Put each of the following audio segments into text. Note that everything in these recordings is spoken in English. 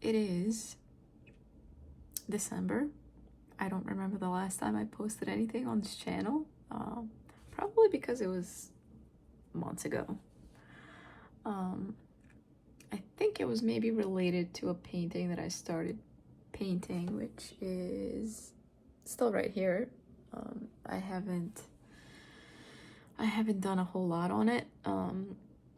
It is December. I don't remember the last time I posted anything on this channel. Probably because it was months ago. I think it was maybe related to a painting that I started painting, which is still right here. I haven't done a whole lot on it. I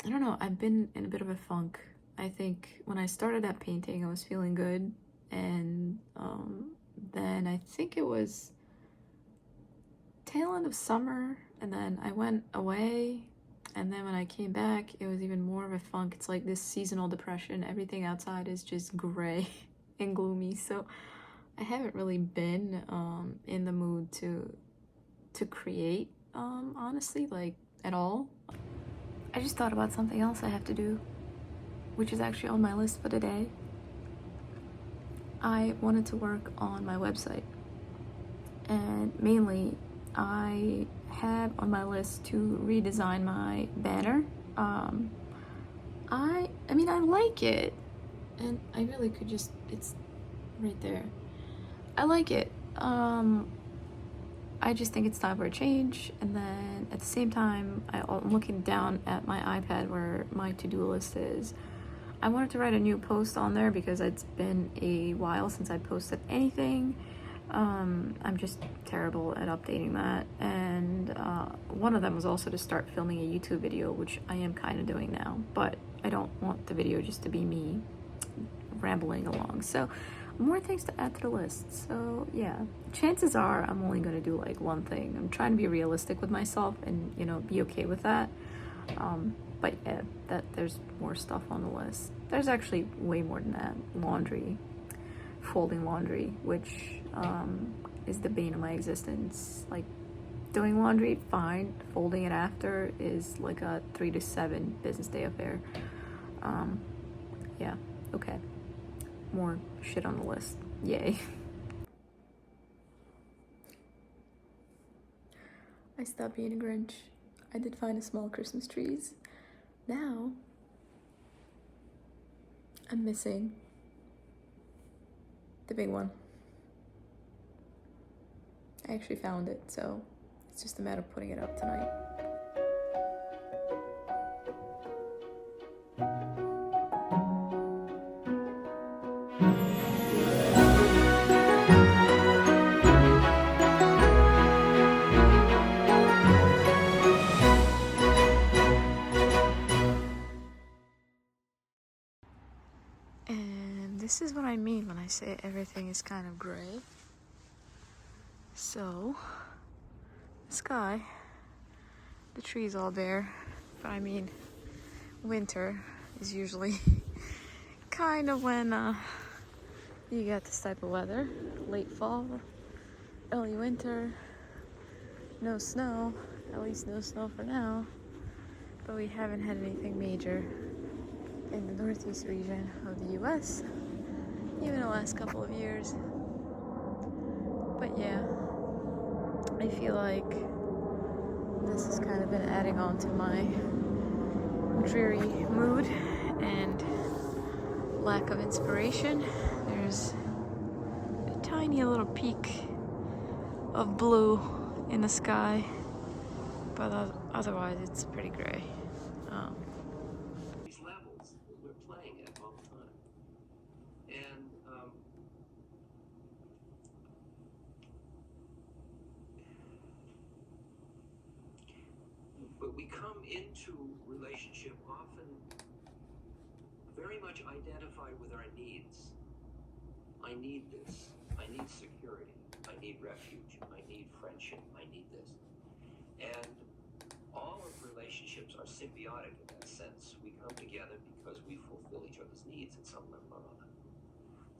don't know, I've been in a bit of a funk. I think when I started that painting, I was feeling good, and then I think it was tail end of summer, and then I went away, and then when I came back, it was even more of a funk. It's like this seasonal depression. Everything outside is just gray and gloomy, so I haven't really been in the mood to create, honestly, like, at all. I just thought about something else I have to do, which is actually on my list for today. I wanted to work on my website, and mainly I have on my list to redesign my banner. I mean, I like it, and I really could just, it's right there. I like it. I just think it's time for a change, and then at the same time, I'm looking down at my iPad where my to-do list is. I wanted to write a new post on there because it's been a while since I posted anything. I'm just terrible at updating that, and one of them was also to start filming a YouTube video, which I am kind of doing now, but I don't want the video just to be me rambling along. So more things to add to the list. So yeah, chances are I'm only going to do like one thing. I'm trying to be realistic with myself and, you know, be okay with that. But yeah, there's more stuff on the list. There's actually way more than that. Laundry, folding laundry, which is the bane of my existence. Like, doing laundry, fine. Folding it after is like a 3 to 7 business day affair. Yeah, okay. More shit on the list. Yay. I stopped being a Grinch. I did find a small Christmas trees. Now, I'm missing the big one. I actually found it, so it's just a matter of putting it up tonight. And this is what I mean when I say everything is kind of gray. So, the sky, the trees all bare, but I mean, winter is usually kind of when you get this type of weather. Late fall, early winter, no snow, at least no snow for now, but we haven't had anything major in the northeast region of the US, even the last couple of years. But yeah, I feel like this has kind of been adding on to my dreary mood and lack of inspiration. There's a tiny little peak of blue in the sky, but otherwise it's pretty gray. These levels that we're playing at all the time. And but we come into relationship often very much identified with our needs. I need this. I need security. I need refuge. I need friendship. I need this. And all of relationships are symbiotic in that sense. We come together because we fulfill each other's needs at some level or other.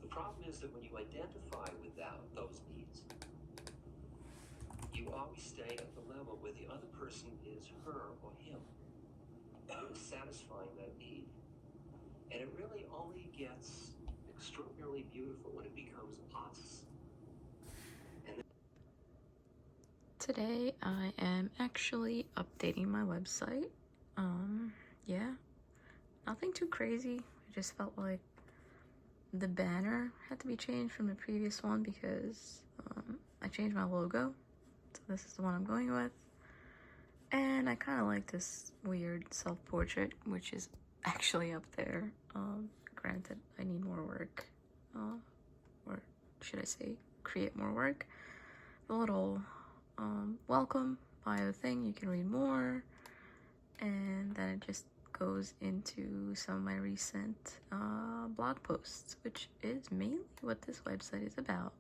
The problem is that when you identify with those needs, you always stay at the level where the other person is her or him, satisfying that need. And it really only gets extraordinarily beautiful when it becomes us. Today I am actually updating my website. Yeah, nothing too crazy. I just felt like the banner had to be changed from the previous one because I changed my logo. So this is the one I'm going with. And I kind of like this weird self-portrait, which is actually up there. Granted, I need more work. Or should I say, create more work. The little welcome bio thing, you can read more. And then it just goes into some of my recent blog posts, which is mainly what this website is about.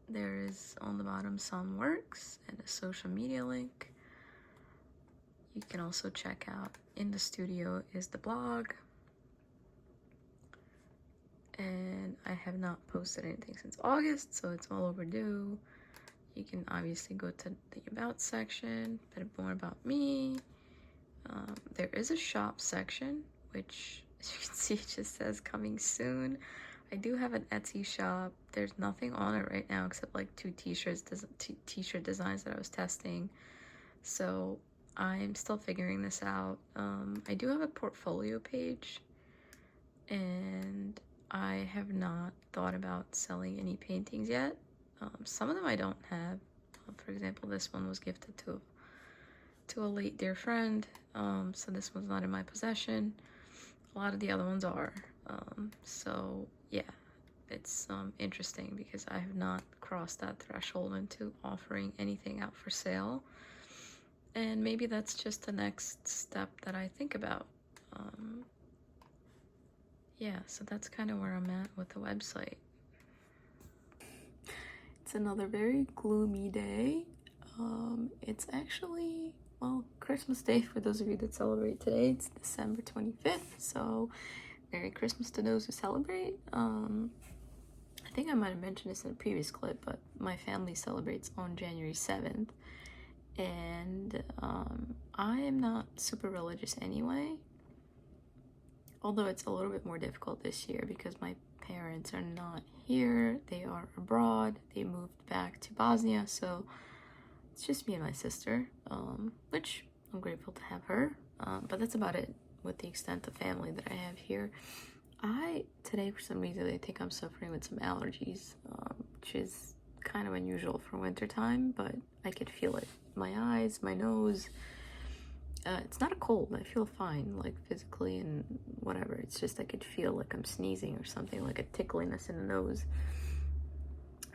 There is on the bottom some works and a social media link. You can also check out In the Studio is the blog. And I have not posted anything since August, so it's all overdue. You can obviously go to the About section, a bit more about me. There is a shop section, which, as you can see, it just says coming soon. I do have an Etsy shop. There's nothing on it right now except like two t-shirt designs that I was testing. So I'm still figuring this out. I do have a portfolio page, and I have not thought about selling any paintings yet. Some of them I don't have. For example, this one was gifted to a late dear friend, so this one's not in my possession. A lot of the other ones are. So yeah, it's interesting because I have not crossed that threshold into offering anything out for sale, and maybe that's just the next step that I think about. Yeah, so that's kind of where I'm at with the website. It's another very gloomy day. It's actually, well, Christmas Day for those of you that celebrate today. It's December 25th, so Merry Christmas to those who celebrate. I think I might have mentioned this in a previous clip, but my family celebrates on January 7th, and I am not super religious anyway, although it's a little bit more difficult this year because my parents are not here. They are abroad. They moved back to Bosnia, so it's just me and my sister, which I'm grateful to have her, but that's about it with the extent of family that I have here. Today, for some reason, I think I'm suffering with some allergies, which is kind of unusual for wintertime, but I could feel it. My eyes, my nose. It's not a cold. I feel fine, like physically and whatever. It's just I could feel like I'm sneezing or something, like a tickliness in the nose.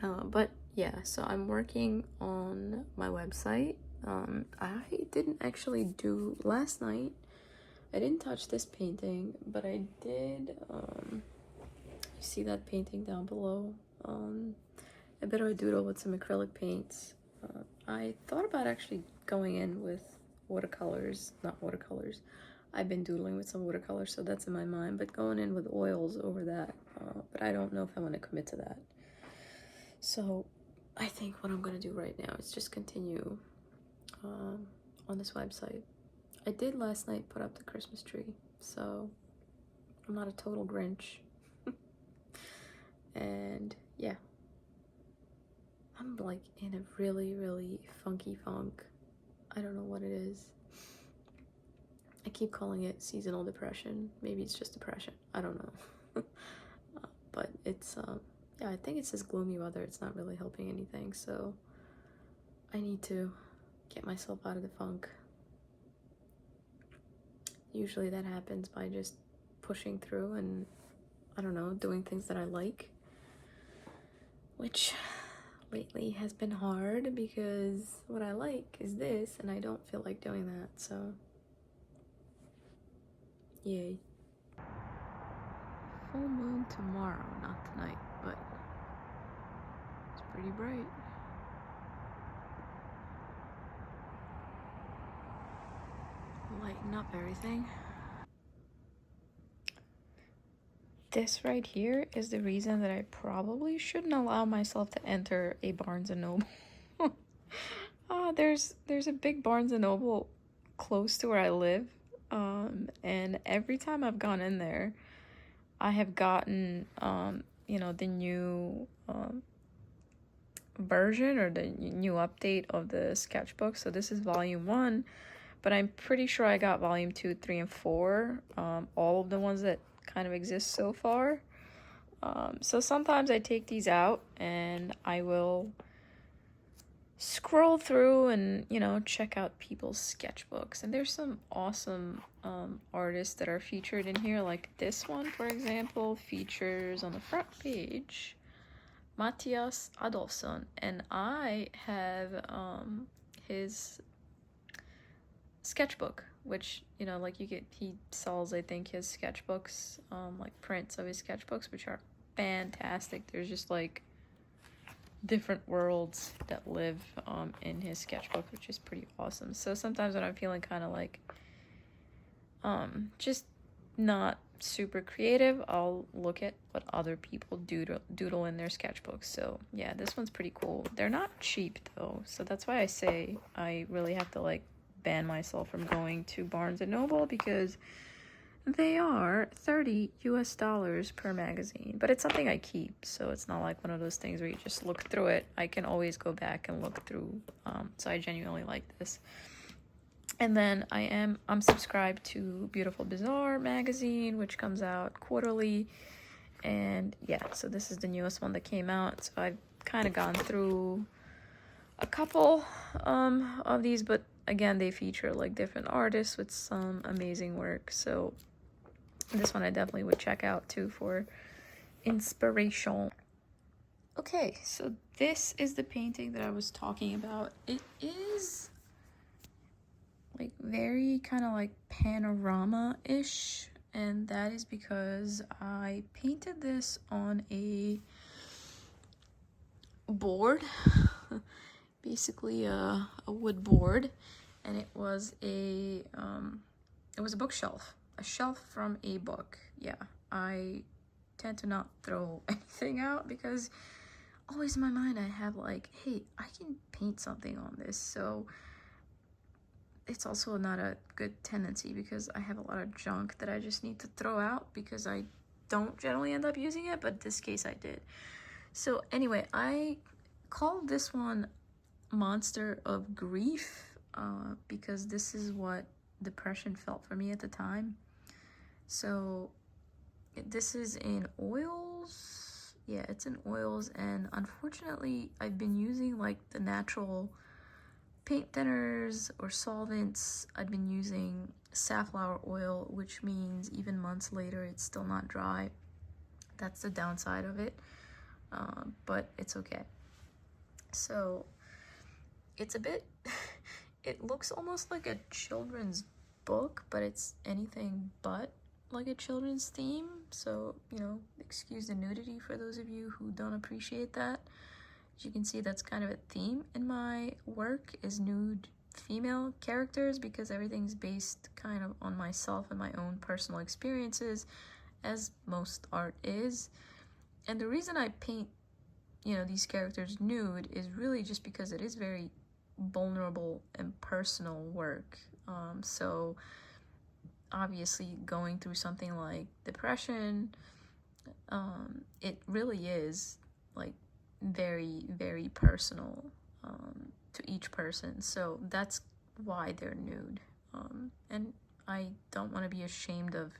But yeah, so I'm working on my website. I didn't actually do last night. I didn't touch this painting, but I did, you see that painting down below? A bit of a doodle with some acrylic paints. I thought about actually going in with watercolors, not watercolors. I've been doodling with some watercolors, so that's in my mind, but going in with oils over that. But I don't know if I want to commit to that. So I think what I'm going to do right now is just continue on this website. I did last night put up the Christmas tree, so I'm not a total Grinch. And yeah, I'm like in a really, really funky funk. I don't know what it is. I keep calling it seasonal depression. Maybe it's just depression. I don't know. But it's, yeah, I think it's this gloomy weather. It's not really helping anything, so I need to get myself out of the funk. Usually that happens by just pushing through and, I don't know, doing things that I like, which lately has been hard because what I like is this and I don't feel like doing that, so yay. Full moon tomorrow, not tonight, but it's pretty bright. Lighten up everything. This right here is the reason that I probably shouldn't allow myself to enter a Barnes & Noble. There's a big Barnes & Noble close to where I live, and every time I've gone in there, I have gotten, you know, the new version or the new update of the sketchbook. So this is volume 1, but I'm pretty sure I got volume 2, 3, and 4. All of the ones that kind of exist so far. So sometimes I take these out and I will scroll through and, you know, check out people's sketchbooks. And there's some awesome artists that are featured in here. Like this one, for example, features on the front page Matthias Adolfsson, and I have his sketchbook, which, you know, like he sells, I think, his sketchbooks, like prints of his sketchbooks, which are fantastic. There's just like different worlds that live in his sketchbook, which is pretty awesome. So sometimes when I'm feeling kind of like just not super creative, I'll look at what other people doodle in their sketchbooks. So yeah, this one's pretty cool. They're not cheap though, so that's why I say I really have to like ban myself from going to Barnes and Noble, because they are $30 US per magazine, but it's something I keep, so it's not like one of those things where you just look through it. I can always go back and look through, so I genuinely like this. And then I'm subscribed to Beautiful Bizarre magazine, which comes out quarterly. And yeah, so this is the newest one that came out. So I've kind of gone through a couple of these, but again, they feature like different artists with some amazing work. So this one I definitely would check out too for inspiration. Okay, so this is the painting that I was talking about. It is like very kind of like panorama-ish, and that is because I painted this on a board, basically a wood board, and it was a bookshelf, a shelf from a book. Yeah, I tend to not throw anything out because always in my mind I have like, hey, I can paint something on this. So it's also not a good tendency because I have a lot of junk that I just need to throw out because I don't generally end up using it, but this case I did. So anyway, I called this one Monster of Grief because this is what depression felt for me at the time. So this is in oils. Yeah, it's in oils, and unfortunately I've been using like the natural paint thinners or solvents. I've been using safflower oil, which means even months later it's still not dry. That's the downside of it, but it's okay. So it's a bit it looks almost like a children's book, but it's anything but like a children's theme. So, you know, excuse the nudity for those of you who don't appreciate that. As you can see, that's kind of a theme in my work, is nude female characters, because everything's based kind of on myself and my own personal experiences, as most art is. And the reason I paint, you know, these characters nude is really just because it is very vulnerable and personal work. So obviously going through something like depression, it really is like very, very personal to each person. So that's why they're nude. And I don't want to be ashamed of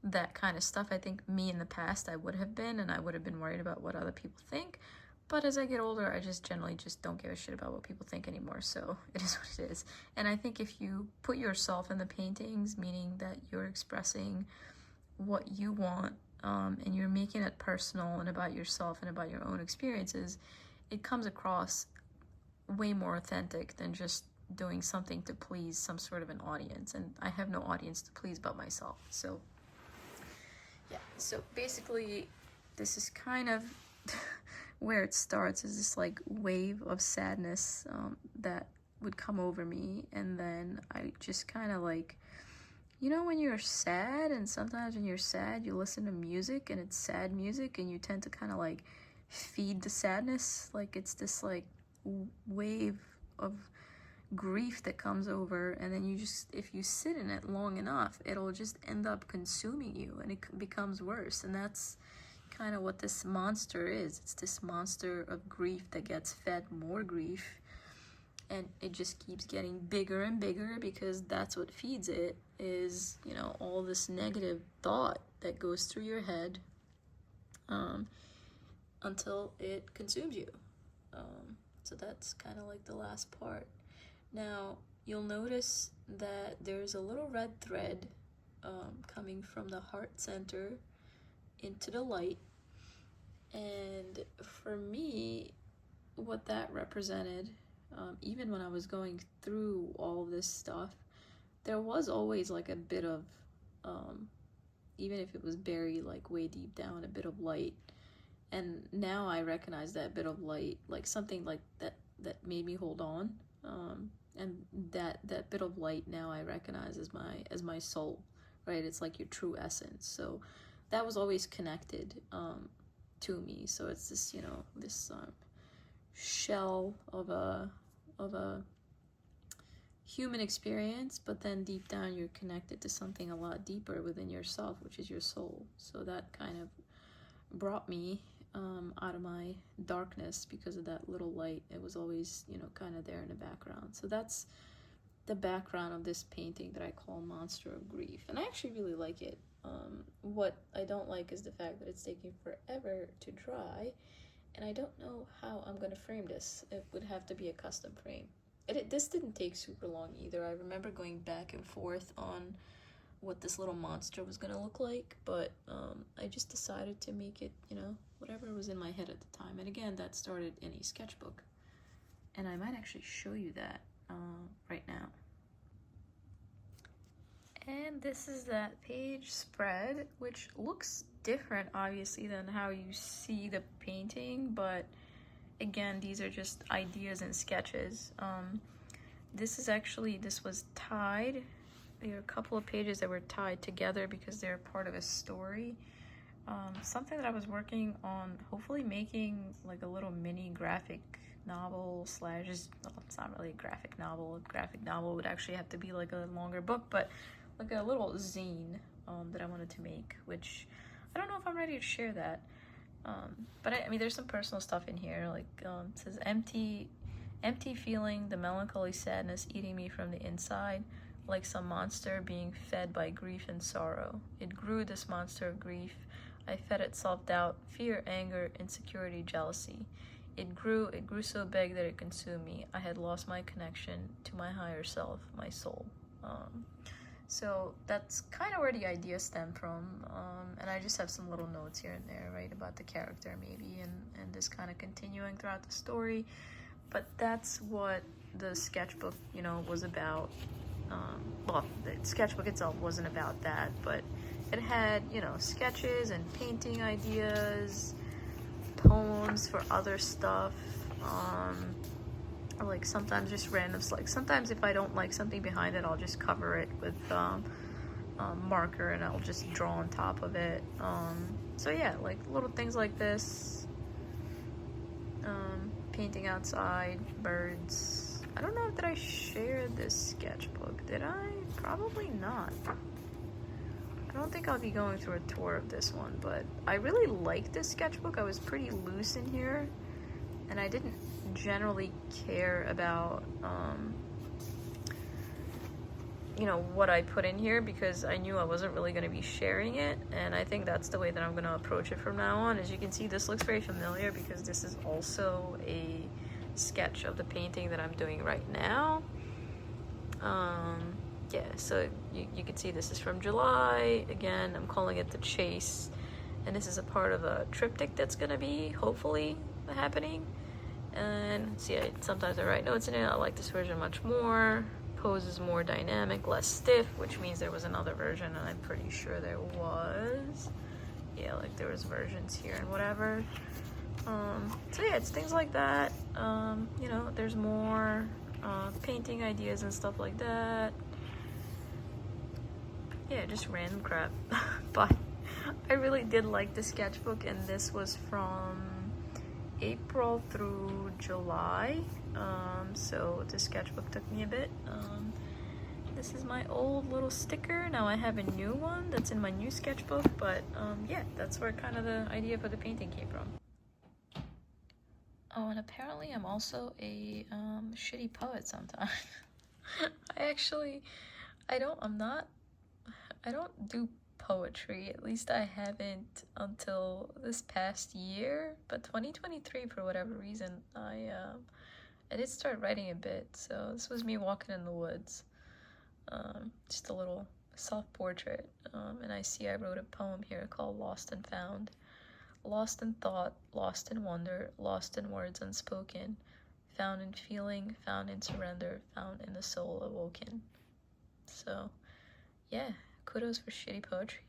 that kind of stuff. I think me in the past I would have been, and I would have been worried about what other people think. But as I get older, I just generally just don't give a shit about what people think anymore. So it is what it is. And I think if you put yourself in the paintings, meaning that you're expressing what you want, and you're making it personal and about yourself and about your own experiences, it comes across way more authentic than just doing something to please some sort of an audience. And I have no audience to please but myself. So yeah, so basically this is kind of where it starts, is this like wave of sadness that would come over me, and then I just kind of like, you know, when you're sad, and sometimes when you're sad you listen to music and it's sad music, and you tend to kind of like feed the sadness, like it's this like wave of grief that comes over, and then you just, if you sit in it long enough, it'll just end up consuming you, and it becomes worse. And that's kind of what this monster is. It's this monster of grief that gets fed more grief, and it just keeps getting bigger and bigger, because that's what feeds it, is, you know, all this negative thought that goes through your head until it consumes you. So that's kind of like the last part. Now, you'll notice that there's a little red thread coming from the heart center into the light. And for me, what that represented, even when I was going through all this stuff, there was always like a bit of, even if it was buried like way deep down, a bit of light. And now I recognize that bit of light, like something like that made me hold on. And that bit of light now I recognize as my soul, right? It's like your true essence. So that was always connected to me. So it's this, you know, this shell of a human experience, but then deep down you're connected to something a lot deeper within yourself, which is your soul. So that kind of brought me out of my darkness because of that little light. It was always, you know, kind of there in the background. So that's the background of this painting that I call Monster of Grief, and I actually really like it. What I don't like is the fact that it's taking forever to dry, and I don't know how I'm gonna frame this. It would have to be a custom frame. This didn't take super long either. I remember going back and forth on what this little monster was gonna look like, but I just decided to make it, you know, whatever was in my head at the time. And again, that started in a sketchbook, and I might actually show you that right now. And this is that page spread, which looks different obviously than how you see the painting, but again, these are just ideas and sketches. This was tied. There are a couple of pages that were tied together because they're part of a story. Something that I was working on, hopefully making like a little mini graphic novel slash, it's not really a graphic novel. A graphic novel would actually have to be like a longer book, but like a little zine that I wanted to make, which I don't know if I'm ready to share that. But I mean, there's some personal stuff in here, like it says empty feeling, the melancholy sadness eating me from the inside, like some monster being fed by grief and sorrow. It grew, this monster of grief. I fed it self-doubt, fear, anger, insecurity, jealousy. It grew so big that it consumed me. I had lost my connection to my higher self, my soul. So that's kind of where the idea stemmed from, and I just have some little notes here and there, right, about the character maybe, and this kind of continuing throughout the story. But that's what the sketchbook, you know, was about. Well, the sketchbook itself wasn't about that, but it had, you know, sketches and painting ideas, poems for other stuff, or like sometimes just random, like sometimes if I don't like something behind it, I'll just cover it with marker and I'll just draw on top of it. So yeah, like little things like this, painting outside, birds. I don't know, did I share this sketchbook? Did I? Probably not. I don't think I'll be going through a tour of this one, but I really like this sketchbook. I was pretty loose in here, and I didn't generally care about you know, what I put in here because I knew I wasn't really going to be sharing it, and I think that's the way that I'm going to approach it from now on. As you can see, this looks very familiar because this is also a sketch of the painting that I'm doing right now. Yeah, so you can see this is from July. Again, I'm calling it The Chase, and this is a part of a triptych that's going to be hopefully happening. And see, sometimes I write notes in it. I like this version much more. Pose is more dynamic, less stiff, which means there was another version, and I'm pretty sure there was. Yeah, like there was versions here and whatever. So yeah, it's things like that. You know, there's more painting ideas and stuff like that. Yeah, just random crap. But I really did like the sketchbook, and this was from April through July. So the sketchbook took me a bit. This is my old little sticker. Now I have a new one that's in my new sketchbook, but yeah, that's where kind of the idea for the painting came from. Oh, and apparently I'm also a shitty poet sometimes. I don't do poetry. At least I haven't until this past year. But 2023, for whatever reason, I did start writing a bit. So this was me walking in the woods. Just a little self-portrait. And I wrote a poem here called Lost and Found. Lost in thought, lost in wonder, lost in words unspoken, found in feeling, found in surrender, found in the soul awoken. So, yeah, kudos for shitty poetry.